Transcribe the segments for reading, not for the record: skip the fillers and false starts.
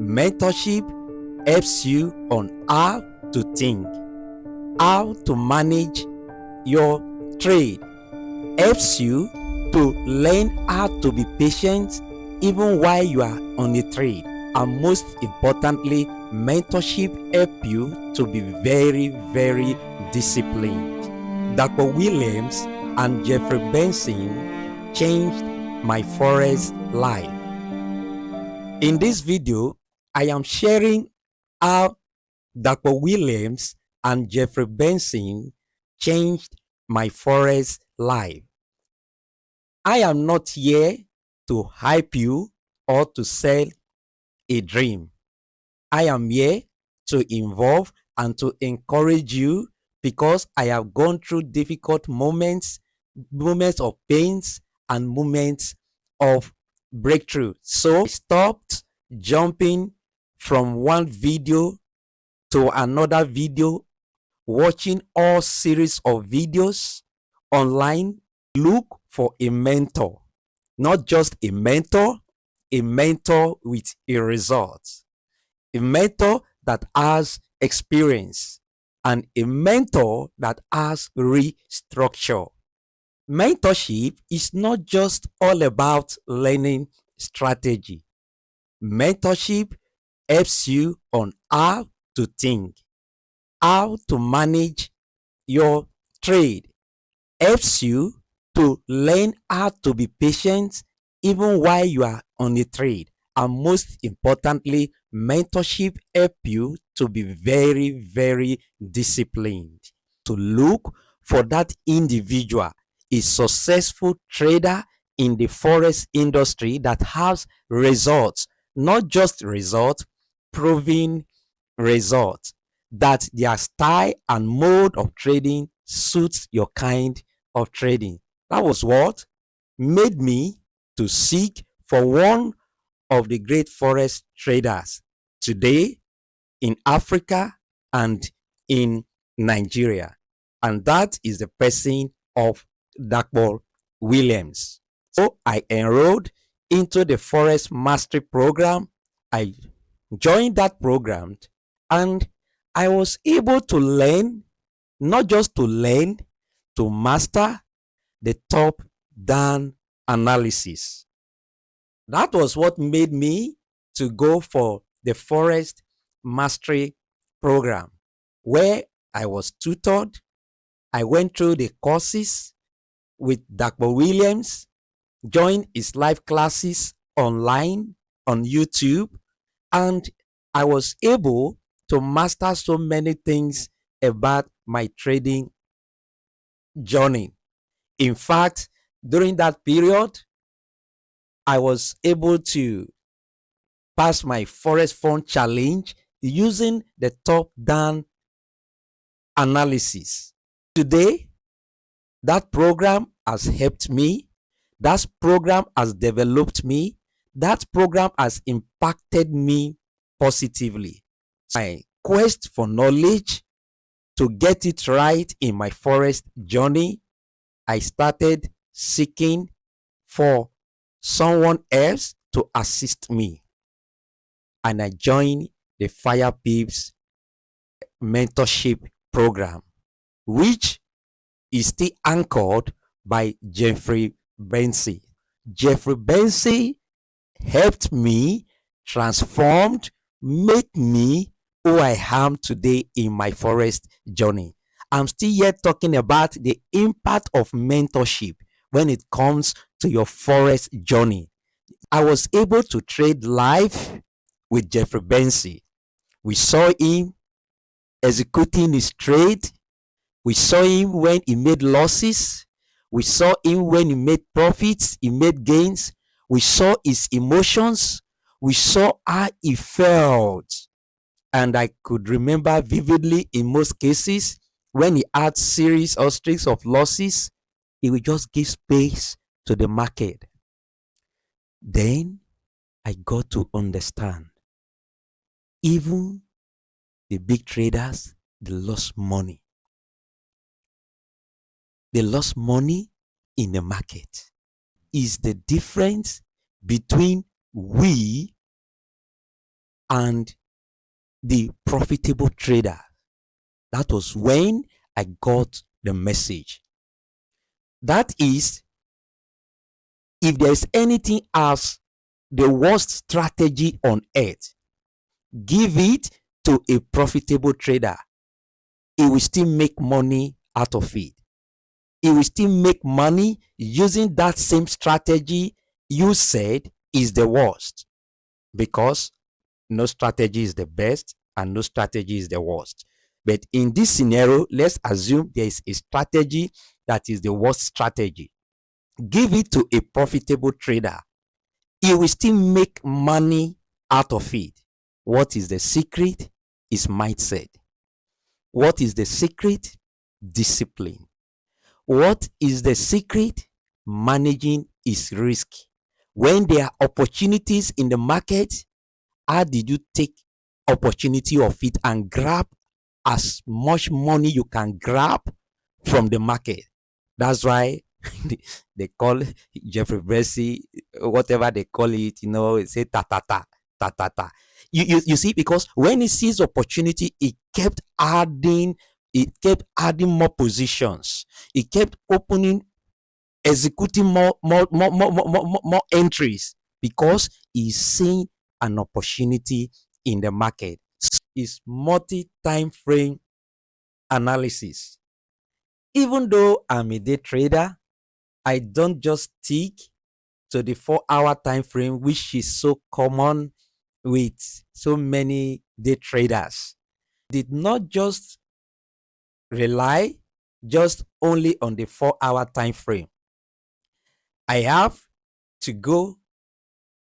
Mentorship helps you on how to think, how to manage your trade, helps you to learn how to be patient even while you are on a trade, and most importantly, mentorship helps you to be very disciplined. Dapo Williams and Jeffrey Benson changed my Forex life. In this video, I am sharing how Dapo Williams and Jeffrey Benson changed my Forex life. I am not here to hype you or to sell a dream. I am here to involve and to encourage you because I have gone through difficult moments of pains and moments of breakthrough. So I stopped jumping from one video to another video, watching all series of videos online. Look for a mentor, not just a mentor with a result, a mentor that has experience, and a mentor that has restructure. Mentorship is not just all about learning strategy. Mentorship helps you on how to think, how to manage your trade, helps you to learn how to be patient even while you are on a trade, and most importantly, mentorship help you to be very disciplined. To look for that individual, a successful trader in the forex industry that has results, not just results, proven results, that their style and mode of trading suits your kind of trading. That was what made me to seek for one of the great forex traders today in Africa and in Nigeria. And that is the person of Dapo Williams. So I enrolled into the Forex Mastery Program. I joined that program and I was able to learn, not just to learn, to master the top-down analysis. That was what made me to go for the Forex Mastery Program, where I was tutored. I went through the courses with Dapo Williams, joined his live classes online on YouTube, and I was able to master so many things about my trading journey. In fact, during that period, I was able to pass my Forex Fund Challenge using the top-down analysis. Today, that program has helped me. That program has developed me. That program has impacted me positively. My quest for knowledge to get it right in my Forex journey, I started seeking for someone else to assist me. And I joined the Fire Pips mentorship program, which is still anchored by Jeffrey Benson. Jeffrey Benson helped me, transformed, made me who I am today in my Forex journey. I'm still here talking about the impact of mentorship when it comes to your Forex journey. I was able to trade live with Jeffrey Benson. We saw him executing his trade. We saw him when he made losses. We saw him when he made profits, he made gains. We saw his emotions. We saw how he felt. And I could remember vividly in most cases when he had series or streaks of losses, he would just give space to the market. Then I got to understand, even the big traders, they lost money. They lost money in the market. Is the difference between we and the profitable trader. That was when I got the message. That is, if there is anything as the worst strategy on earth, give it to a profitable trader. He will still make money out of it. He will still make money using that same strategy you said is the worst, because no strategy is the best and no strategy is the worst. But in this scenario, let's assume there is a strategy that is the worst strategy. Give it to a profitable trader. He will still make money out of it. What is the secret? Is mindset. What is the secret? Discipline. What is the secret? Managing his risk. When there are opportunities in the market, how did you take opportunity of it and grab as much money you can grab from the market? That's why they call Jeffrey Bessie, whatever they call it, say ta ta ta ta ta ta. You see, because when he sees opportunity, it kept adding more positions. It kept executing more entries, because he's seeing an opportunity in the market. Is multi-time frame analysis. Even though I'm a day trader, I don't just stick to the 4-hour time frame, which is so common with so many day traders. Did not just rely just only on the 4-hour time frame. I have to go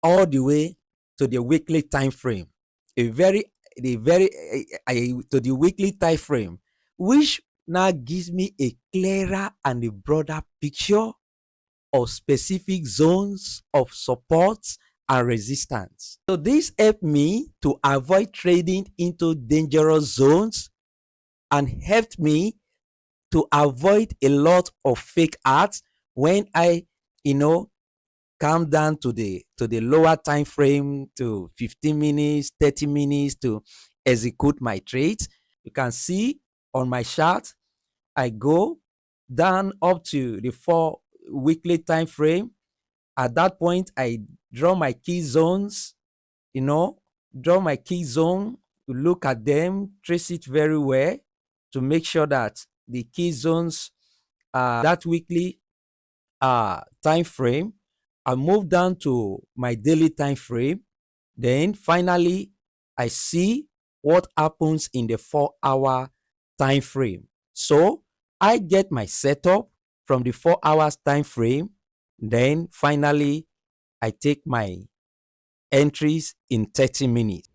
all the way to the weekly time frame, to the weekly time frame, which now gives me a clearer and a broader picture of specific zones of support and resistance. So this helped me to avoid trading into dangerous zones and helped me to avoid a lot of fake ads when I, come down to the lower time frame, to 15 minutes, 30 minutes, to execute my trades. You can see on my chart, I go down up to the 4 weekly time frame. At that point, I draw my key zones, draw my key zone, look at them, trace it very well to make sure that the key zones are that weekly time frame. I move down to my daily time frame. Then finally, I see what happens in the 4-hour time frame. So I get my setup from the 4 hours time frame. Then finally, I take my entries in 30 minutes.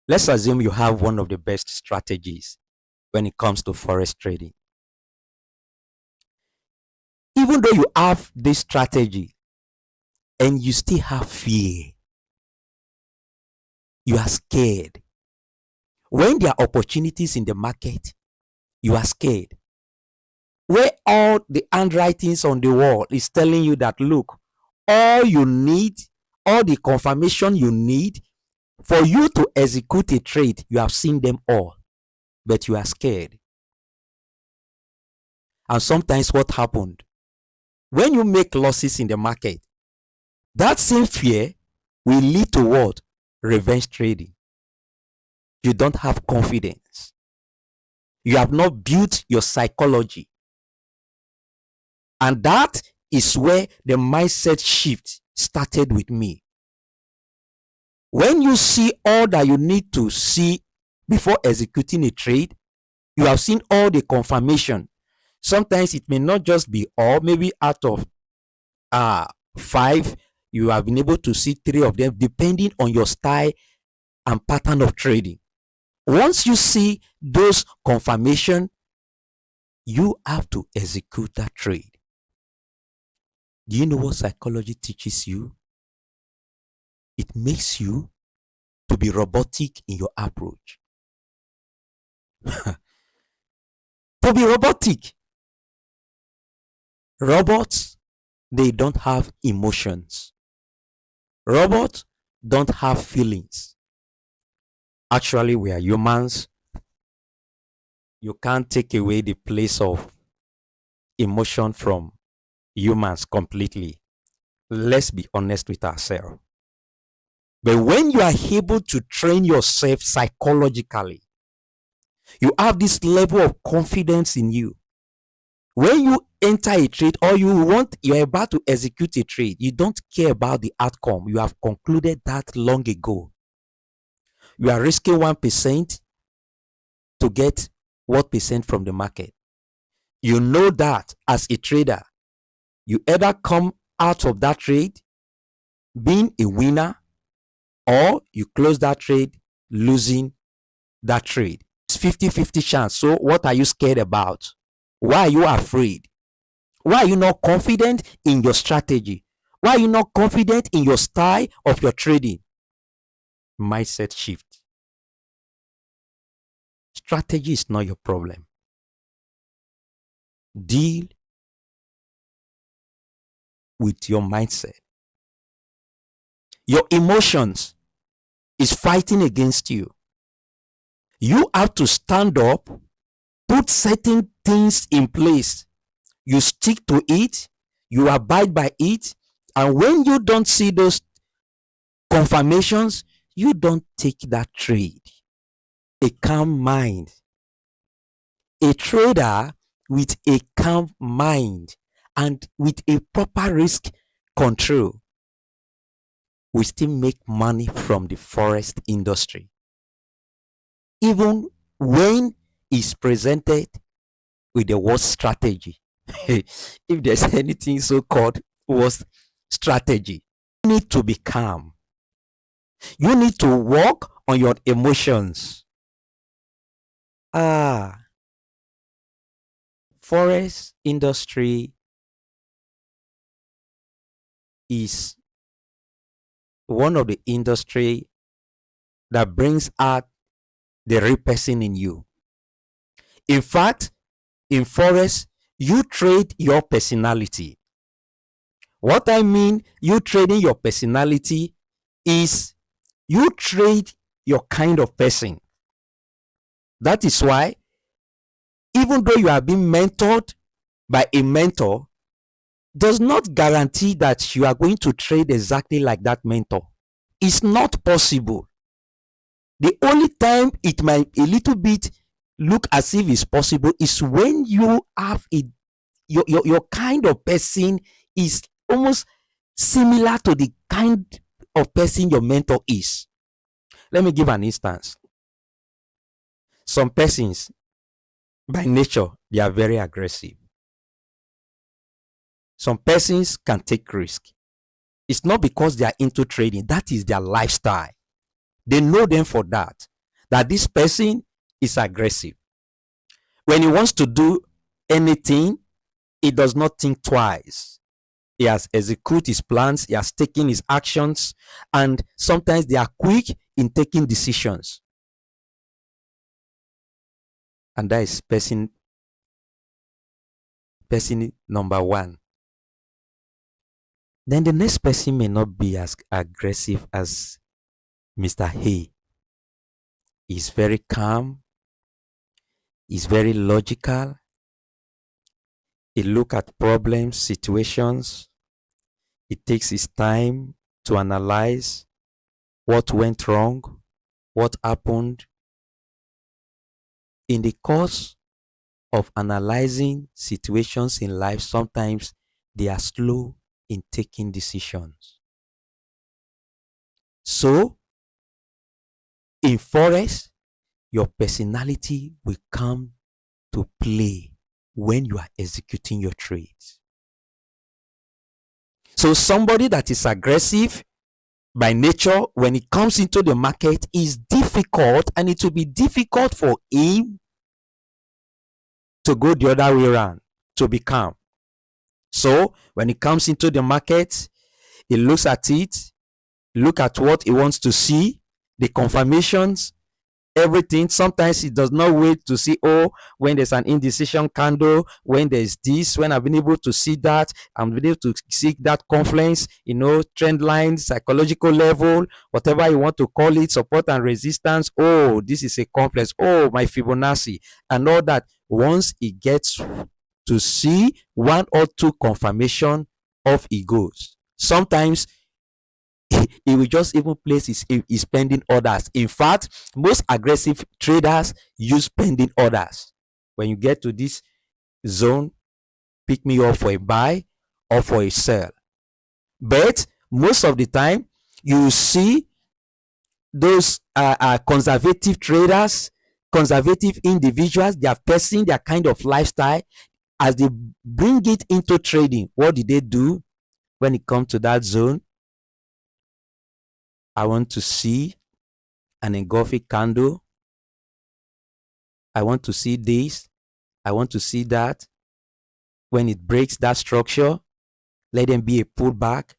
Let's assume you have one of the best strategies when it comes to forex trading. Even though you have this strategy and you still have fear, you are scared. When there are opportunities in the market, you are scared. Where all the handwritings on the wall is telling you that, look, all you need, all the confirmation you need for you to execute a trade, you have seen them all, but you are scared. And sometimes what happened? When you make losses in the market, that same fear will lead to what? Revenge trading. You don't have confidence. You have not built your psychology. And that is where the mindset shift started with me. When you see all that you need to see before executing a trade, you have seen all the confirmation. Sometimes it may not just be all, maybe out of 5, you have been able to see 3 of them, depending on your style and pattern of trading. Once you see those confirmation, you have to execute that trade. Do you know what psychology teaches you? It makes you to be robotic in your approach. To be robotic. Robots, they don't have emotions. Robots don't have feelings. Actually, we are humans. You can't take away the place of emotion from humans completely. Let's be honest with ourselves. But when you are able to train yourself psychologically, you have this level of confidence in you. When you enter a trade or you're about to execute a trade, you don't care about the outcome. You have concluded that long ago. You are risking 1% to get what percent from the market. You know that as a trader, you either come out of that trade being a winner, or you close that trade losing that trade. It's 50-50 chance. So what are you scared about? Why are you afraid? Why are you not confident in your strategy? Why are you not confident in your style of your trading? Mindset shift. Strategy is not your problem. Deal with your mindset. Your emotions is fighting against you. You have to stand up, put certain things in place. You stick to it, you abide by it, and when you don't see those confirmations, you don't take that trade. A calm mind. A trader with a calm mind and with a proper risk control will still make money from the Forex industry. Even when it's presented with the worst strategy. If there's anything so-called worst strategy, you need to be calm. You need to work on your emotions. Forex industry is one of the industry that brings out the real person in you. In fact, in Forex, you trade your personality. What I mean, you trading your personality is you trade your kind of person. That is why, even though you are being mentored by a mentor, does not guarantee that you are going to trade exactly like that mentor. It's not possible. The only time it might a little bit look as if it's possible is when you have your kind of person is almost similar to the kind of person your mentor is. Let me give an instance. Some persons, by nature, they are very aggressive. Some persons can take risk. It's not because they are into trading. That is their lifestyle. They know them for that. That this person is aggressive. When he wants to do anything, he does not think twice. He has executed his plans. He has taken his actions. And sometimes they are quick in taking decisions. And that is person number one. Then the next person may not be as aggressive as Mr. Hay. He's very calm. He's very logical. He looks at problems, situations. He takes his time to analyze what went wrong, what happened. In the course of analyzing situations in life, sometimes they are slow in taking decisions. So, in Forex, your personality will come to play when you are executing your trades. So somebody that is aggressive by nature, when it comes into the market, is difficult, and it will be difficult for him to go the other way around, to be calm. So when it comes into the market, he looks at it, look at what he wants to see, the confirmations, everything. Sometimes it does not wait to see, oh, when there's an indecision candle, when there's this, when I've been able to see that, I'm been able to see that confluence, trend line, psychological level, whatever you want to call it, support and resistance. Oh, this is a confluence. Oh, my Fibonacci and all that. Once it gets to see one or two confirmation of it goes. Sometimes he will just even place his pending orders. In fact, most aggressive traders use pending orders. When you get to this zone, pick me up for a buy or for a sell. But most of the time, you see those conservative traders, conservative individuals, they are pursuing their kind of lifestyle. As they bring it into trading, what do they do when it comes to that zone? I want to see an engulfing candle. I want to see this. I want to see that. When it breaks that structure, let them be a pullback.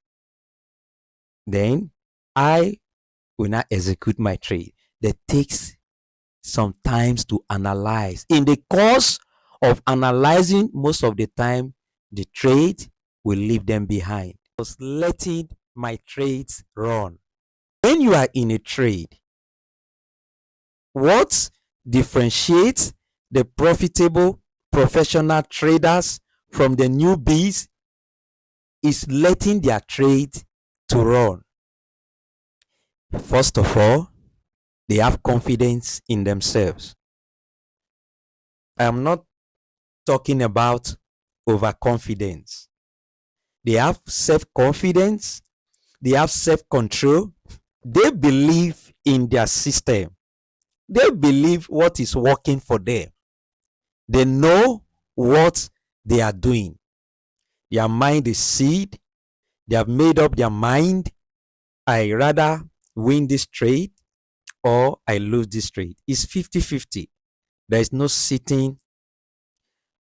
Then I will not execute my trade. That takes some time to analyze. In the course of analyzing, most of the time, the trade will leave them behind. I was letting my trades run. When you are in a trade, what differentiates the profitable professional traders from the newbies is letting their trade to run. First of all, they have confidence in themselves. I am not talking about overconfidence. They have self-confidence, they have self-control, they believe in their system, they believe what is working for them, they know what they are doing. Their mind is seed, they have made up their mind. I rather win this trade or I lose this trade. It's 50-50. There is no sitting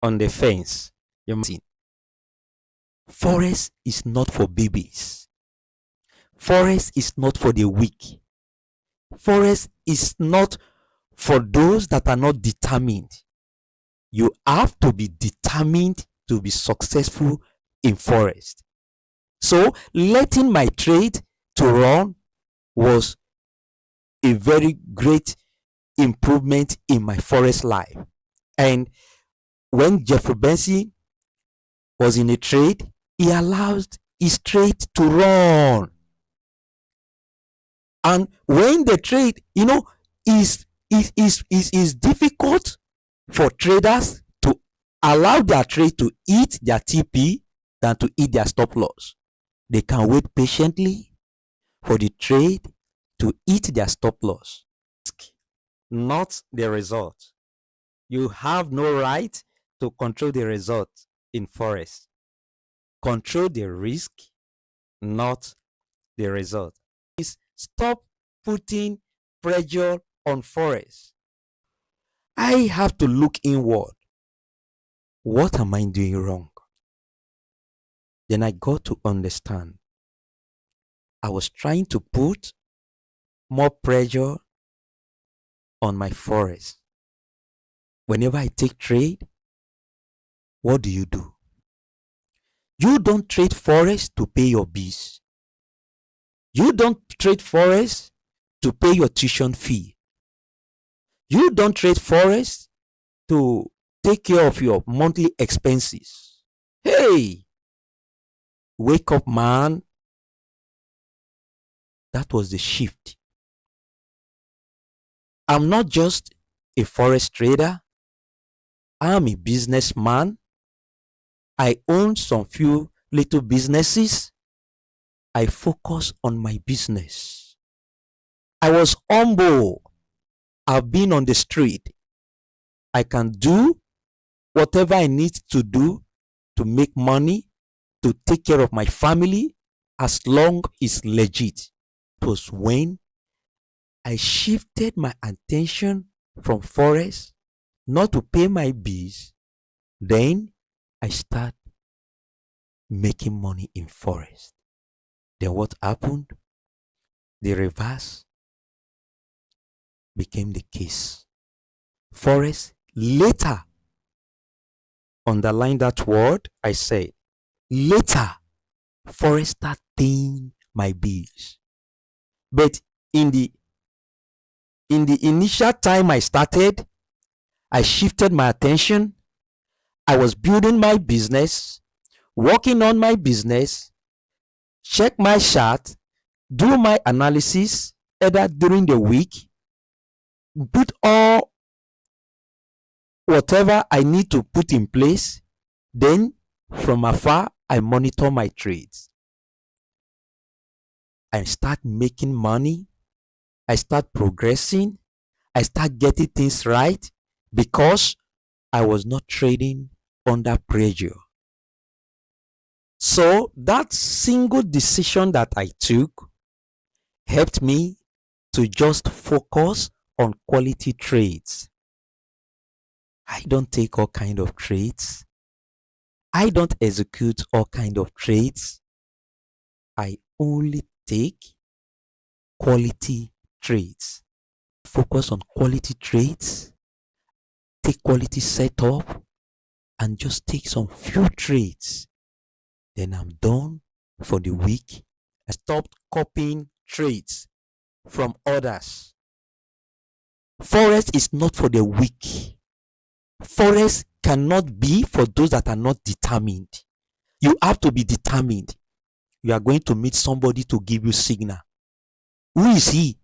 on the fence. Forex is not for babies. Forex is not for the weak. Forex is not for those that are not determined. You have to be determined to be successful in Forex. So letting my trade to run was a very great improvement in my Forex life. And when Jeffrey Benson was in a trade, he allowed his trade to run. And when the trade, is difficult for traders to allow their trade to eat their TP than to eat their stop loss. They can wait patiently for the trade to eat their stop loss, not the result. You have no right to control the result in Forex. Control the risk, not the result. Is stop putting pressure on Forex. I have to look inward. What am I doing wrong? Then I got to understand. I was trying to put more pressure on my Forex. Whenever I take trade, what do? You don't trade Forex to pay your bills. You don't trade Forex to pay your tuition fee. You don't trade Forex to take care of your monthly expenses. Hey, wake up, man. That was the shift. I'm not just a Forex trader. I'm a businessman. I own some few little businesses. I focus on my business. I was humble. I've been on the street. I can do whatever I need to do to make money, to take care of my family, as long as it's legit. It was when I shifted my attention from Forex not to pay my bills. Then I start making money in Forex. Then what happened? The reverse became the case. Forex later, underline that word I said, later, Forex started paying my bills. But in the initial time I started, I shifted my attention. I was building my business, working on my business, check my chart, do my analysis either during the week, put all whatever I need to put in place. Then from afar, I monitor my trades. I start making money. I start progressing. I start getting things right because I was not trading under pressure. So that single decision that I took helped me to just focus on quality trades. I don't take all kind of trades. I don't execute all kind of trades. I only take quality trades. Focus on quality trades. Take quality setup and just take some few trades. Then I'm done for the week. I stopped copying trades from others. Forex is not for the weak. Forex cannot be for those that are not determined. You have to be determined. You are going to meet somebody to give you signal. Who is he?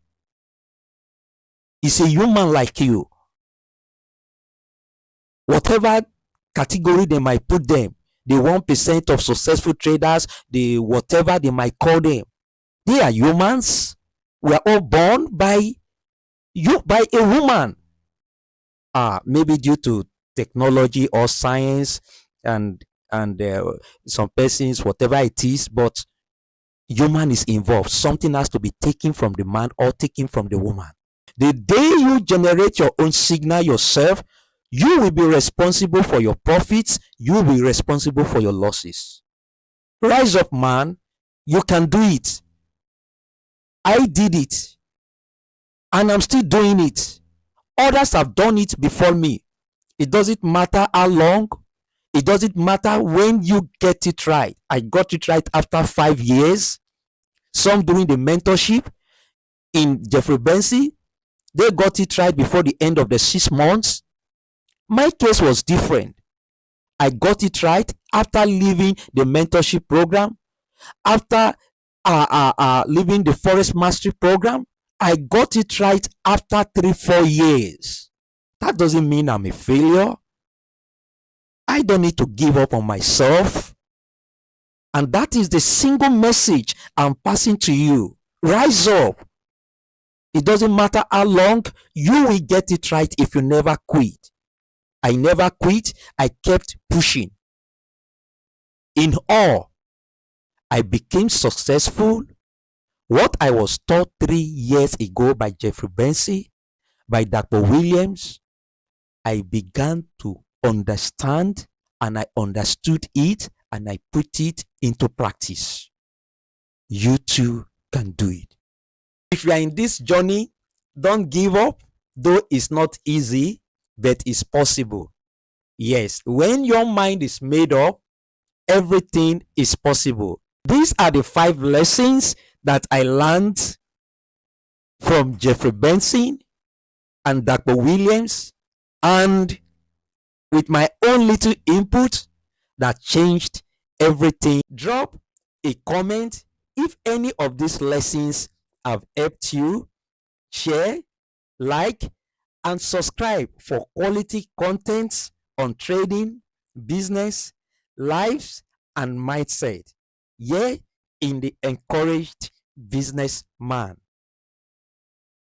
He's a human like you. Whatever category they might put them, the 1% of successful traders, the whatever they might call them, they are humans. We are all born by a woman. Maybe due to technology or science and some persons, whatever it is, but human is involved. Something has to be taken from the man or taken from the woman. The day you generate your own signal yourself, you will be responsible for your profits. You will be responsible for your losses. Rise up, man. You can do it. I did it. And I'm still doing it. Others have done it before me. It doesn't matter how long. It doesn't matter when you get it right. I got it right after 5 years. Some during the mentorship in Jeffrey Benson, they got it right before the end of the 6 months. My case was different. I got it right after leaving the mentorship program, after leaving the Forex Mastery program. I got it right after 3-4 years. That doesn't mean I'm a failure. I don't need to give up on myself. And that is the single message I'm passing to you. Rise up. It doesn't matter how long, you will get it right if you never quit. I never quit. I kept pushing. In all, I became successful. What I was taught 3 years ago by Jeffrey Benson, by Dapo Williams, I began to understand, and I understood it, and I put it into practice. You too can do it. If you are in this journey, don't give up, though it's not easy, but it's possible. Yes, when your mind is made up, everything is possible. These are the 5 lessons that I learned from Jeffrey Benson and Dapo Williams, and with my own little input that changed everything. Drop a comment if any of these lessons have helped you. Share, like, and subscribe for quality content on trading, business, lives, and mindset. Yeah, in the Encouraged Businessman.